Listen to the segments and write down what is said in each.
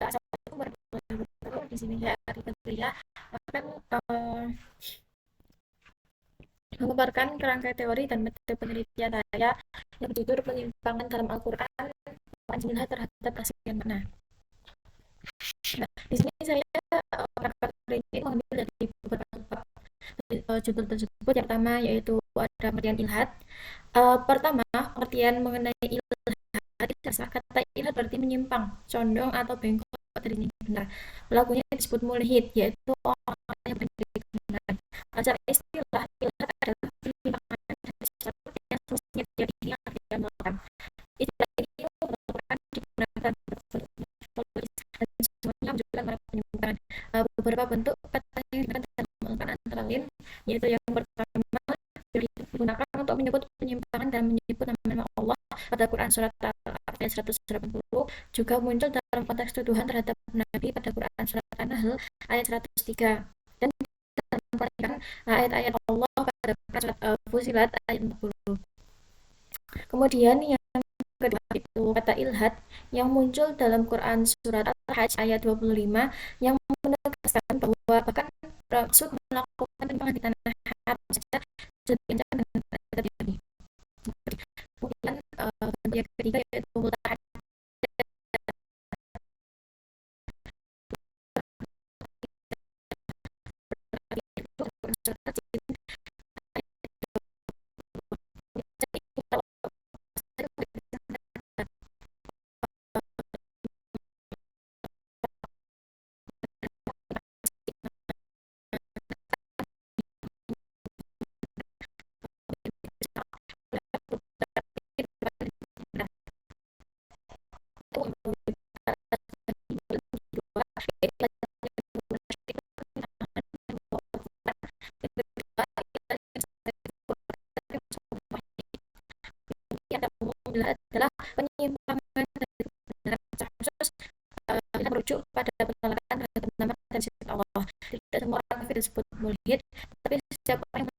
Akbar di sini ya ya akan mengeluarkan kerangka teori dan metode penelitian saya yang berjudul penyimpangan dalam Al-Quran Panjilah terhadap tafsiran makna. Nah, di sini saya kerangka teori ini mengambil dari beberapa judul tersebut. Yang pertama yaitu ada pengertian ilhad. Pertama, pengertian mengenai ilhad. Kata ilhad berarti menyimpang, condong atau bengkok dari ini benar. Pelakunya disebut mulhid, yaitu orang yang berdiri kebenaran. Secara istilah ilhad adalah penyimpangan dari sesuatu yang semestinya tidak diingat tidak melakukan. Istilah ini merupakan digunakan dan semuanya menunjukkan para penyimpangan. Beberapa bentuk kata yang digunakan antara lain yaitu yang pertama digunakan untuk menyebut penyimpangan dan menyebut nama Allah pada Quran surat Al-A'raf ayat 180, juga muncul dalam konteks tuduhan terhadap Nabi pada Quran surat An-Nahl ayat 103, dan dalam ayat-ayat Allah pada surat Fusilat ayat 40. Kemudian yang kedua itu kata ilhad yang muncul dalam Quran surat Al-Hajj ayat 25 yang menegaskan bahwa bahkan maksud melakukan penyimpangan di tanah haram saja sudah diancam dengan terjadi. Kemudian yang ketiga yaitu multahad adalah penyimpangan dari kebenaran secara khusus kita merujuk pada penolakan terhadap nama dan sifat Allah. Tidak semua orang kafir disebut mulhid, tapi setiap orang yang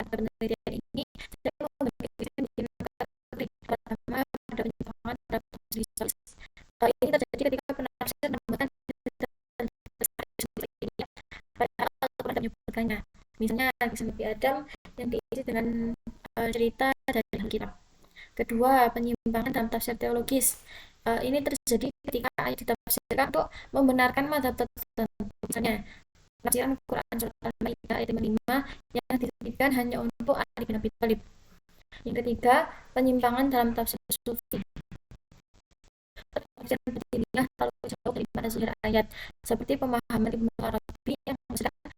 penelitian ini ini terjadi ketika penafsiran menambahkan menyebutkannya. Misalnya kisah Nabi Adam yang diisi dengan cerita dari Alkitab. Kedua, penyimpangan dalam tafsir teologis. Ini terjadi ketika ayat ditafsirkan untuk membenarkan mazhab tertentu. Misalnya, tafsiran Quran surat Al-Maidah ayat 55 yang dititipkan hanya untuk Ali bin Abi Thalib. Yang ketiga, penyimpangan dalam tafsir sufi. Tafsiran berdirilah terlalu jauh dari pada zahir ayat, seperti pemahaman Ibnu Arabi yang mengatakan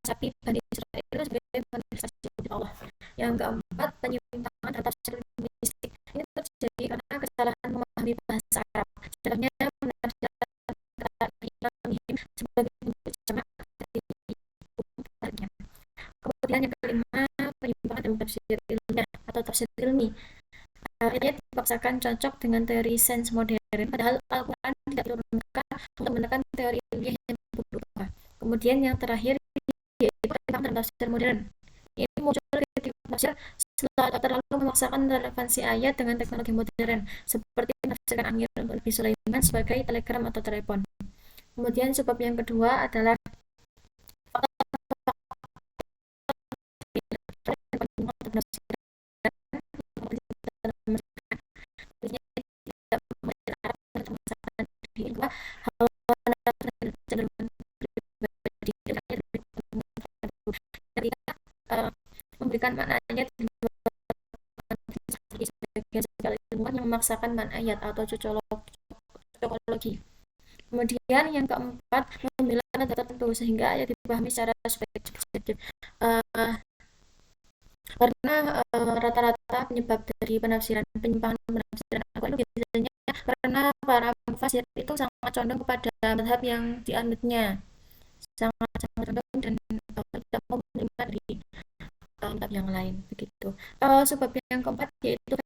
sapi Bani Israel itu sebagai manifestasi Allah. Yang keempat, penyimpangan dalam tafsir mistik. Ini terjadi karena kesalahan memahami bahasa Arab. Contohnya menafsirkan kata ilahim sebagai bentuk jamak dari hukum. Kemudian yang kelima, penyimpangan dalam tafsir ilmiah atau tafsir ilmi. Ini dipaksakan cocok dengan teori sains modern, padahal Al-Quran tidak diturunkan untuk menekan teori ilmiah yang berubah. Kemudian yang terakhir yaitu penyimpangan dalam tafsir modern. Ini muncul ketika tafsir terlalu memaksakan relevansi ayat dengan teknologi modern, seperti menafsirkan angin untuk Nabi Sulaiman sebagai telegram atau telepon. Kemudian sebab yang kedua adalah memberikan maknanya sebagai ilmuwan yang memaksakan makna ayat atau cocokologi. Kemudian yang keempat, membela data tertentu sehingga ayat dipahami secara subjektif. Karena rata-rata penyebab dari penyimpangan penafsiran Al-Quran itu biasanya karena para mufasir itu sangat condong kepada mazhab yang dianutnya, sangat condong dan tidak mau menerima dari mazhab yang lain begitu. Sebab yang keempat yaitu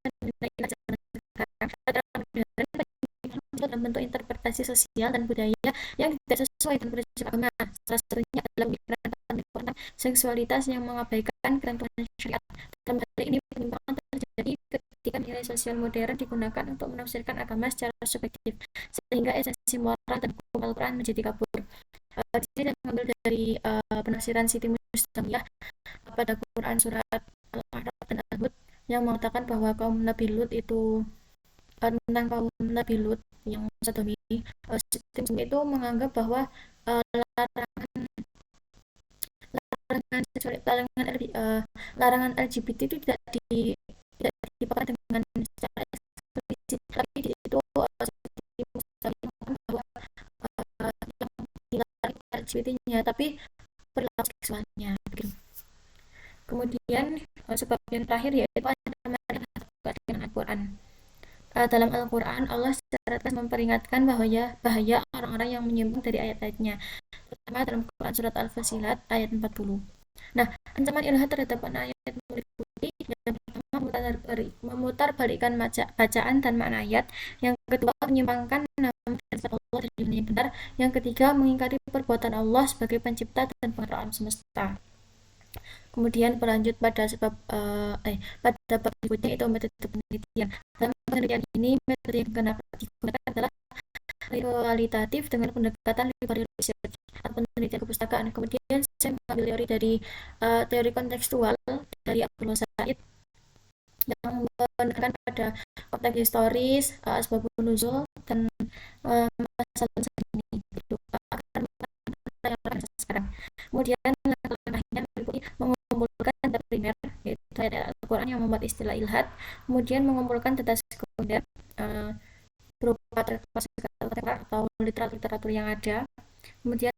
dalam bentuk interpretasi sosial dan budaya yang tidak sesuai dengan prinsip agama. Salah satunya adalah pemikiran seksualitas yang mengabaikan ketentuan syariat. Dalam hal ini, penyimpangan terjadi ketika nilai sosial modern digunakan untuk menafsirkan agama secara subjektif, sehingga esensi moral dan hukum Al-Quran menjadi kabur. Di sini saya mengambil dari penafsiran Siti Mustamiyah pada Quran surat Al-A'raf dan Al-Hud yang mengatakan bahwa kaum Nabi Lut itu tentang kaum Nabi Lut yang sodomi, Siti itu menganggap bahwa larangan larangan seksual larangan LGBT itu tidak dipakai dengan secara eksplisit, tapi di situ Siti Mustamiyah mengatakan bahwa yang dilarang LGBT-nya tapi perilaku seksualnya gitu. Kemudian sebab yang terakhir yaitu ancaman dengan Al-Quran. Dalam Al-Quran Allah secara tegas memperingatkan bahaya orang-orang yang menyimpang dari ayat-ayatnya, terutama dalam Quran surat Al-Fasilat ayat 40. Nah, ancaman ilhad terhadap ayat meliputi yang pertama memutarbalikkan bacaan dan makna ayat, yang kedua menyimpangkan nama dan sifat Allah dari yang benar, yang ketiga mengingkari perbuatan Allah sebagai pencipta dan pengatur alam semesta. Kemudian berlanjut pada bab berikutnya itu metode penelitian. Dalam penelitian ini metode yang digunakan adalah kualitatif dengan pendekatan library research atau penelitian kepustakaan. Kemudian saya mengambil teori dari teori kontekstual dari Abdul Said yang menekankan pada konteks historis, asbab nuzul dan masalah ini gitu, akan yang sekarang. Kemudian langkah-langkahnya meliputi mengumpulkan data primer yaitu data Al-Quran yang membuat istilah ilhad, kemudian mengumpulkan data sekunder berupa atau literatur yang ada, kemudian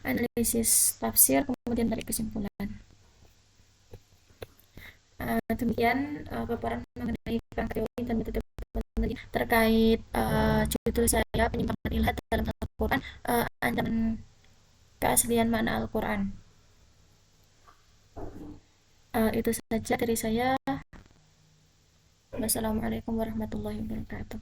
analisis tafsir, kemudian tarik kesimpulan. Demikian paparan mengenai teori dan metode terkait judul saya penyimpangan ilhad dalam Al-Quran, ancaman keaslian makna Al-Quran. Itu saja dari saya. Wassalamualaikum warahmatullahi wabarakatuh.